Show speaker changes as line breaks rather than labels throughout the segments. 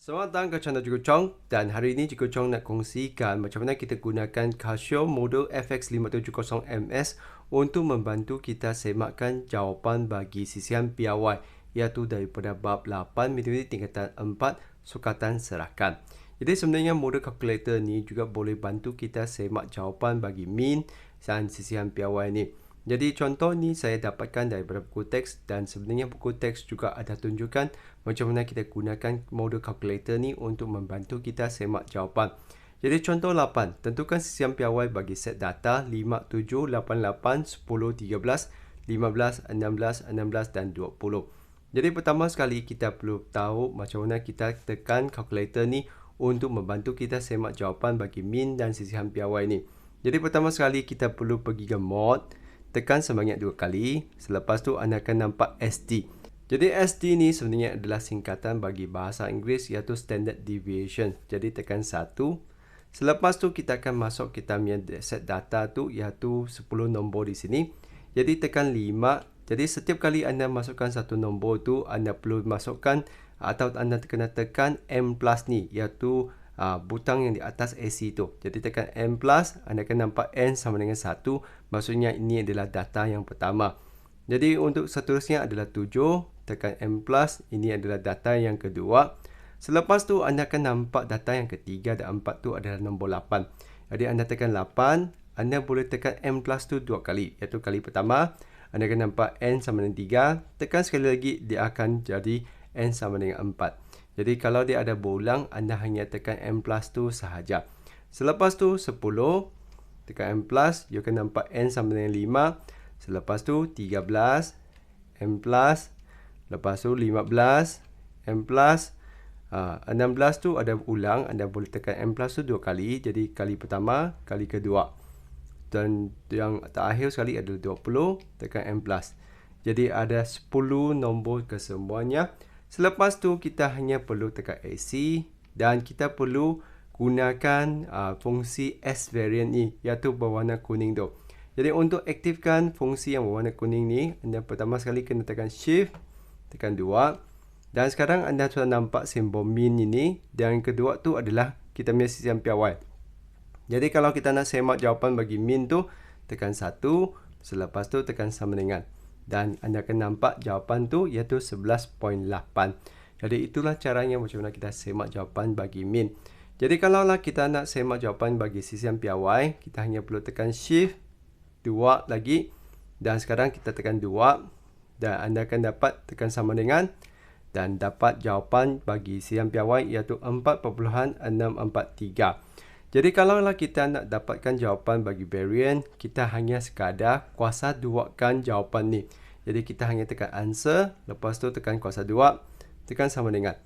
Selamat datang ke channel Cikgu Chong, dan hari ini Cikgu Chong nak kongsikan macam mana kita gunakan Casio model FX570MS untuk membantu kita semakkan jawapan bagi sisihan piawai, iaitu daripada bab 8 matematik tingkatan 4 sukatan serahkan. Jadi sebenarnya model calculator ni juga boleh bantu kita semak jawapan bagi min dan sisihan piawai ni. Jadi contoh ni saya dapatkan daripada buku teks, dan sebenarnya buku teks juga ada tunjukkan macam mana kita gunakan model calculator ni untuk membantu kita semak jawapan. Jadi contoh 8, tentukan sisihan piawai bagi set data 5, 7, 8, 8, 10, 13, 15, 16, 16 dan 20. Jadi pertama sekali kita perlu tahu macam mana kita tekan calculator ni untuk membantu kita semak jawapan bagi min dan sisihan piawai ni. Jadi pertama sekali kita perlu pergi ke mod, tekan sebanyak 2 kali. Selepas tu anda akan nampak ST. Jadi ST ni sebenarnya adalah singkatan bagi bahasa Inggeris, iaitu Standard Deviation. Jadi tekan 1. Selepas tu kita akan masuk kita punya set data tu, iaitu 10 nombor di sini. Jadi tekan 5. Jadi setiap kali anda masukkan satu nombor tu, anda perlu masukkan atau anda kena tekan M plus ni, iaitu butang yang di atas AC tu. Jadi tekan M plus, anda akan nampak N sama dengan 1. Maksudnya ini adalah data yang pertama. Jadi untuk seterusnya adalah 7. Tekan M plus, ini adalah data yang kedua. Selepas tu anda akan nampak data yang ketiga dan 4 tu adalah nombor 8. Jadi anda tekan 8, anda boleh tekan M plus tu 2 kali. Iaitu kali pertama, anda akan nampak N sama dengan 3. Tekan sekali lagi, dia akan jadi N sama dengan 4. Jadi kalau dia ada berulang, anda hanya tekan M plus tu sahaja. Selepas tu 10, tekan M plus, you akan nampak N sama dengan 5. Selepas tu 13, M plus. Lepas tu 15, M plus. 16 tu ada ulang, anda boleh tekan M plus tu 2 kali. Jadi kali pertama, kali kedua. Dan yang terakhir sekali adalah 20, tekan M plus. Jadi ada 10 nombor kesemuanya. Selepas tu kita hanya perlu tekan AC, dan kita perlu gunakan fungsi S variant ni, iaitu berwarna kuning tu. Jadi untuk aktifkan fungsi yang berwarna kuning ni, anda pertama sekali kena tekan Shift, tekan 2. Dan sekarang anda sudah nampak simbol min ini, dan kedua tu adalah kita punya sisihan piawai. Jadi kalau kita nak semak jawapan bagi min tu, tekan 1, selepas tu tekan sama dengan. Dan anda akan nampak jawapan tu iaitu 11.8. Jadi itulah caranya macam mana kita semak jawapan bagi min. Jadi kalaulah kita nak semak jawapan bagi sisihan piawai, kita hanya perlu tekan Shift 2 lagi, dan sekarang kita tekan 2, dan anda akan dapat tekan sama dengan, dan dapat jawapan bagi sisihan piawai iaitu 4.643. Jadi kalaulah kita nak dapatkan jawapan bagi variant, kita hanya sekadar kuasa 2kan jawapan ni. Jadi kita hanya tekan answer, lepas tu tekan kuasa 2, tekan sama dengan,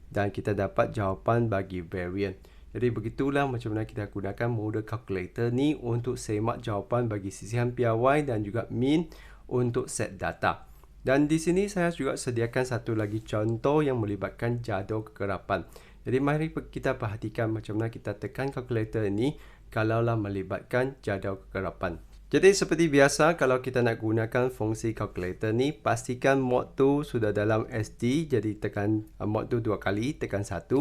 dan kita dapat jawapan bagi variant. Jadi begitulah macam mana kita gunakan model calculator ni untuk semak jawapan bagi sisihan piawai dan juga min untuk set data. Dan di sini saya juga sediakan satu lagi contoh yang melibatkan jadual kegerapan. Jadi mari kita perhatikan macam mana kita tekan calculator ini kalaulah melibatkan jadual kegerapan. Jadi seperti biasa, kalau kita nak gunakan fungsi calculator ni, pastikan mod tu sudah dalam SD. Jadi tekan mod tu 2 kali, tekan 1.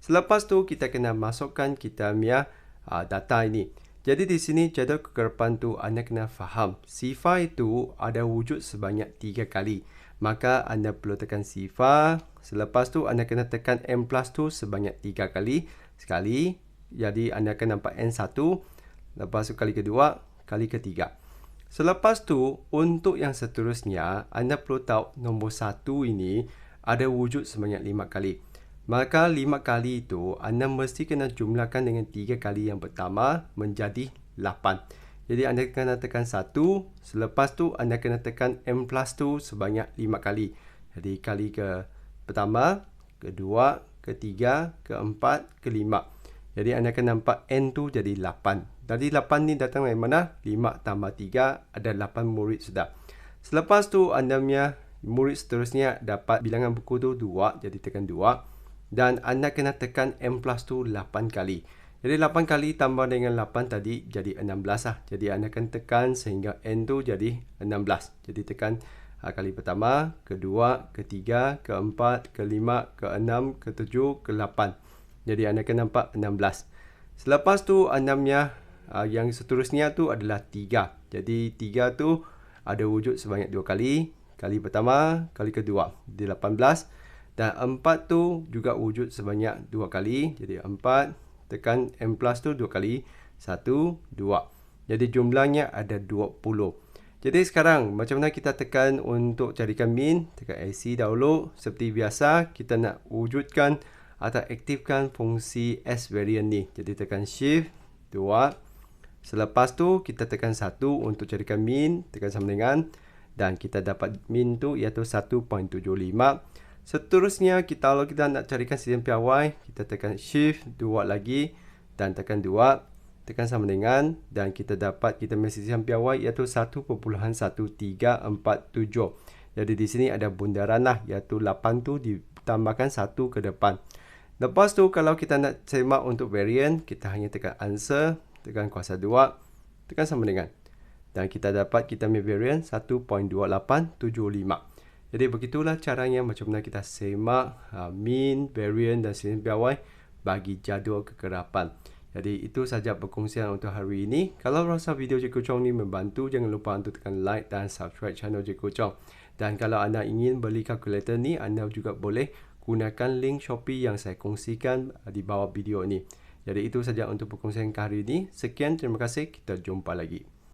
Selepas tu kita kena masukkan kita punya data ini. Jadi di sini jadual kegerapan tu anda kena faham, sifar itu ada wujud sebanyak 3 kali. Maka anda perlu tekan sifar. Selepas tu anda kena tekan M plus tu sebanyak 3 kali. Sekali. Jadi anda akan nampak N1. Lepas tu kali kedua, kali ketiga. Selepas tu untuk yang seterusnya, anda perlu tahu nombor 1 ini ada wujud sebanyak 5 kali. Maka 5 kali itu anda mesti kena jumlahkan dengan 3 kali yang pertama menjadi 8. Jadi anda kena tekan 1, selepas tu anda kena tekan M plus tu sebanyak 5 kali. Jadi kali ke pertama, kedua, ketiga, keempat, kelima. Jadi anda akan nampak N tu jadi 8. Dari 8 ni datang dari mana? 5 tambah 3 ada 8 murid sudah. Selepas tu anda punya murid seterusnya dapat bilangan buku tu 2, jadi tekan 2. Dan anda kena tekan M plus tu 8 kali. Jadi 8 kali tambah dengan 8 tadi jadi 16 lah. Jadi anda akan tekan sehingga N tu jadi 16. Jadi tekan Kali pertama, kedua, ketiga, keempat, kelima, keenam, ketujuh, ke-8. Jadi anda akan nampak 16. Selepas tu 6-nya yang seterusnya tu adalah 3. Jadi 3 tu ada wujud sebanyak 2 kali. Kali pertama, kali kedua. Jadi 18. Dan 4 tu juga wujud sebanyak 2 kali. Jadi 4 tekan M plus tu 2 kali. 1, 2. Jadi jumlahnya ada 20. Jadi sekarang macam mana kita tekan untuk carikan min? Tekan AC dahulu. Seperti biasa kita nak wujudkan atau aktifkan fungsi S variant ni. Jadi tekan shift 2. Selepas tu kita tekan 1 untuk carikan min. Tekan sama dengan. Dan kita dapat min tu iaitu 1.75. Seterusnya kalau kita nak carikan sistem piawai, kita tekan shift 2 lagi. Dan tekan 2. Tekan sama dengan, dan kita dapat kita punya sistem piawai iaitu 1.1347. Jadi di sini ada bundaran lah, iaitu 8 tu ditambahkan 1 ke depan. Lepas tu kalau kita nak semak untuk variant, kita hanya tekan answer, tekan kuasa 2, tekan sama dengan. Dan kita dapat kita punya variant 1.2875. Jadi begitulah caranya macam mana kita semak min, variant dan sistem piawai bagi jadual kekerapan. Jadi itu sahaja perkongsian untuk hari ini. Kalau rasa video Cikgu Chong ni membantu, jangan lupa untuk tekan like dan subscribe channel Cikgu Chong. Dan kalau anda ingin beli kalkulator ni, anda juga boleh gunakan link Shopee yang saya kongsikan di bawah video ni. Jadi itu sahaja untuk perkongsian hari ini. Sekian, terima kasih. Kita jumpa lagi.